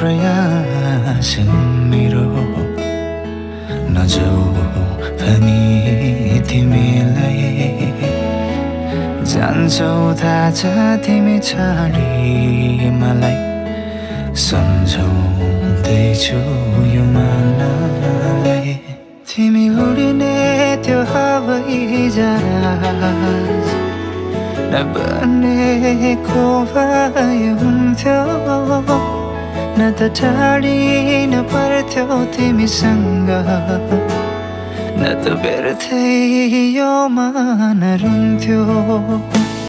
प्रयास मेरो नजाऊ भनी तिमीलाई जान्छौ थाहा छ तिमी छाडी मलाई सम्झाउँदैछु यो मानलाई तिमी उडिने त्यो हवाई जहाज नबनेको भए हुन्थ्यो न त टाढिन पर्थ्यो तिमीसँग न त व्यर्थै यो मन रुन्थ्यो